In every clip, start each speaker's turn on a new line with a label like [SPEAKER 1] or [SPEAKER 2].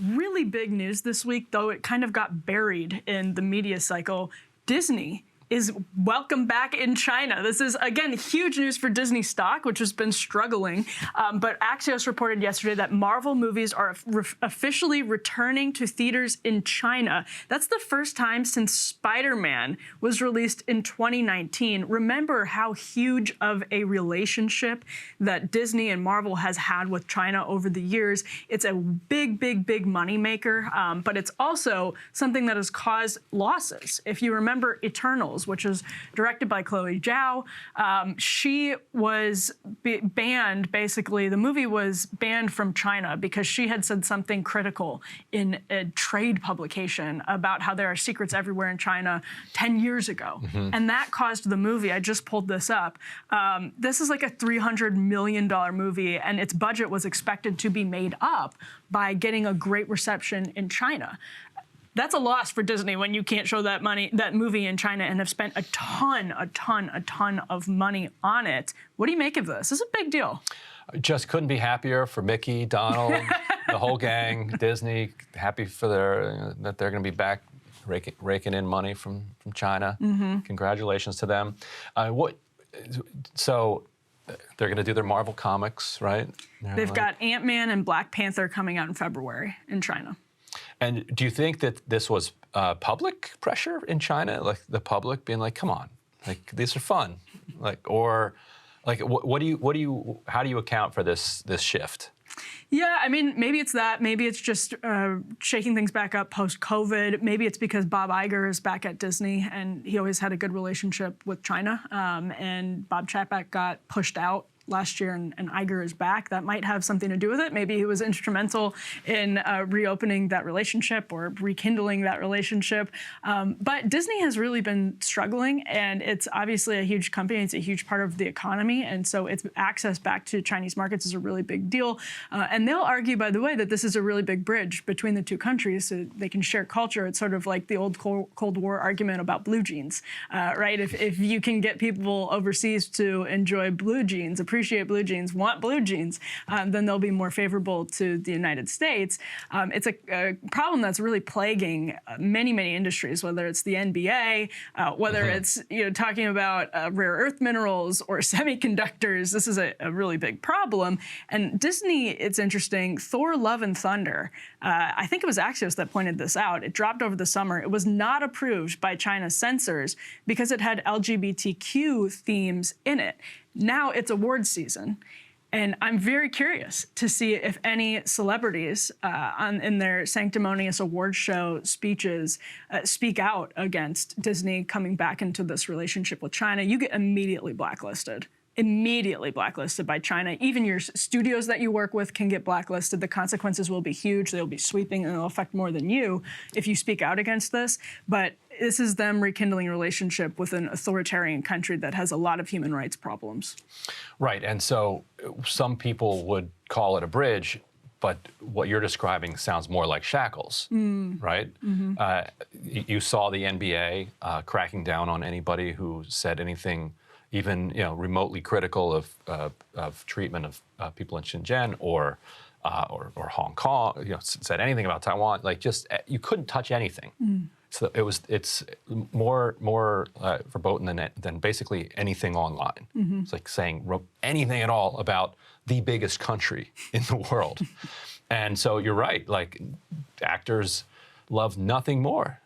[SPEAKER 1] Really big news this week, though it kind of got buried in the media cycle. Disney is welcome back in China. This is, again, huge news for Disney stock, which has been struggling. But Axios reported yesterday that Marvel movies are officially returning to theaters in China. That's the first time since Spider-Man was released in 2019. Remember how huge of a relationship that Disney and Marvel has had with China over the years. It's a big, big, big moneymaker, but it's also something that has caused losses. If you remember Eternals, which is directed by Chloe Zhao. She was banned, basically. The movie was banned from China because she had said something critical in a trade publication about how there are secrets everywhere in China 10 years ago. And that caused the movie, I just pulled this up, this is like a $300 million movie, and its budget was expected to be made up by getting a great reception in China. That's a loss for Disney when you can't show that movie in China and have spent a ton of money on it. What do you make of this? This is a big deal.
[SPEAKER 2] Just couldn't be happier for Mickey, Donald, the whole gang, Disney. Happy for that they're going to be back raking in money from China. Congratulations to them. So they're going to do their Marvel comics, right?
[SPEAKER 1] They've got Ant-Man and Black Panther coming out in February in China.
[SPEAKER 2] And do you think that this was public pressure in China, like the public being like, "Come on, like these are fun," or how do you account for this shift?
[SPEAKER 1] Yeah, I mean, maybe it's that. Maybe it's just shaking things back up post-COVID. Maybe it's because Bob Iger is back at Disney, and he always had a good relationship with China. And Bob Chapek got pushed out last year, and Iger is back. That might have something to do with it. Maybe he was instrumental in reopening that relationship or rekindling that relationship. But Disney has really been struggling, and it's obviously a huge company. It's a huge part of the economy, and so its access back to Chinese markets is a really big deal. And they'll argue, by the way, that this is a really big bridge between the two countries, so they can share culture. It's sort of like the old Cold War argument about blue jeans, right? If you can get people overseas to enjoy blue jeans, appreciate blue jeans, want blue jeans, then they'll be more favorable to the United States. It's a problem that's really plaguing many, many industries, whether it's the NBA, whether it's talking about rare earth minerals or semiconductors. This is a really big problem. And Disney, it's interesting, Thor: Love and Thunder, I think it was Axios that pointed this out. It dropped over the summer. It was not approved by China's censors because it had LGBTQ themes in it. Now it's awards season, and I'm very curious to see if any celebrities in their sanctimonious award show speeches speak out against Disney coming back into this relationship with China. You get immediately blacklisted. Immediately blacklisted by China. Even your studios that you work with can get blacklisted. The consequences will be huge. They'll be sweeping, and they'll affect more than you if you speak out against this. But this is them rekindling a relationship with an authoritarian country that has a lot of human rights problems. Right, and so some people would call it a bridge, but what you're describing sounds more like shackles, right? You saw the NBA cracking down on anybody who said anything even remotely critical of treatment of people in Xinjiang or Hong Kong, said anything about Taiwan, just you couldn't touch anything. So it's more verboten than basically anything online. It's like saying anything at all about the biggest country in the world. And so you're right, actors love nothing more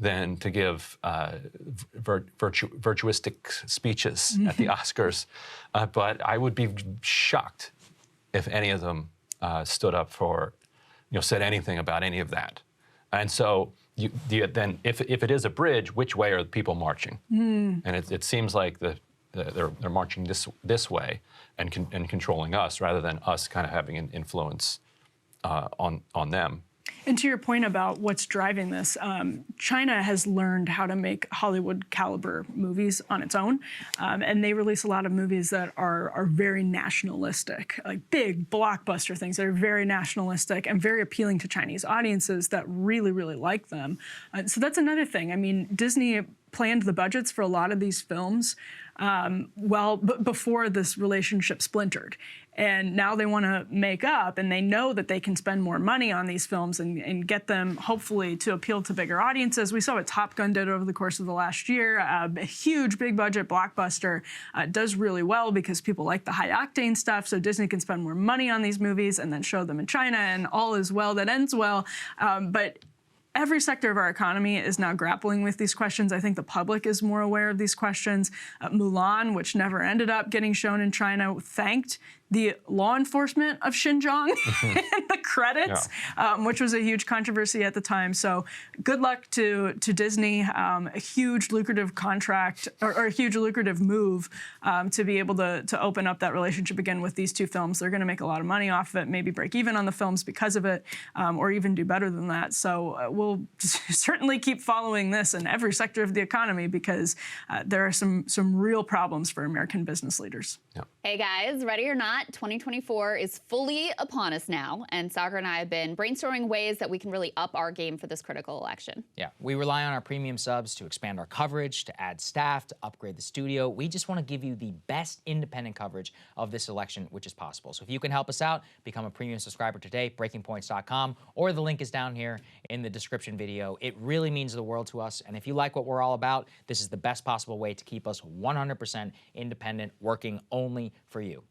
[SPEAKER 1] than to give virtuistic speeches at the Oscars. But I would be shocked if any of them stood up for, said anything about any of that. And so then if it is a bridge, which way are the people marching? And it seems like they're marching this way and controlling us rather than us kind of having an influence on them. And to your point about what's driving this, China has learned how to make Hollywood-caliber movies on its own, and they release a lot of movies that are very nationalistic, like big blockbuster things that are very nationalistic and very appealing to Chinese audiences that really, really like them. So that's another thing. I mean, Disney planned the budgets for a lot of these films before this relationship splintered. And now they want to make up, and they know that they can spend more money on these films and get them, hopefully, to appeal to bigger audiences. We saw what Top Gun did over the course of the last year. A huge, big budget blockbuster does really well because people like the high octane stuff, so Disney can spend more money on these movies and then show them in China, and all is well that ends well. But every sector of our economy is now grappling with these questions. I think the public is more aware of these questions. Mulan, which never ended up getting shown in China, thanked the law enforcement of Xinjiang in the credits, which was a huge controversy at the time. So good luck to Disney. A huge lucrative contract or a huge lucrative move to be able to open up that relationship again with these two films. They're going to make a lot of money off of it, maybe break even on the films because of it, or even do better than that. So we'll certainly keep following this in every sector of the economy because there are some real problems for American business leaders.
[SPEAKER 2] Yeah.
[SPEAKER 3] Hey guys, ready or not, 2024 is fully upon us now, and Sagar and I have been brainstorming ways that we can really up our game for this critical election.
[SPEAKER 4] Yeah, we rely on our premium subs to expand our coverage, to add staff, to upgrade the studio. We just want to give you the best independent coverage of this election, which is possible. So if you can help us out, become a premium subscriber today, breakingpoints.com, or the link is down here in the description video. It really means the world to us, and if you like what we're all about, this is the best possible way to keep us 100% independent, working only for you.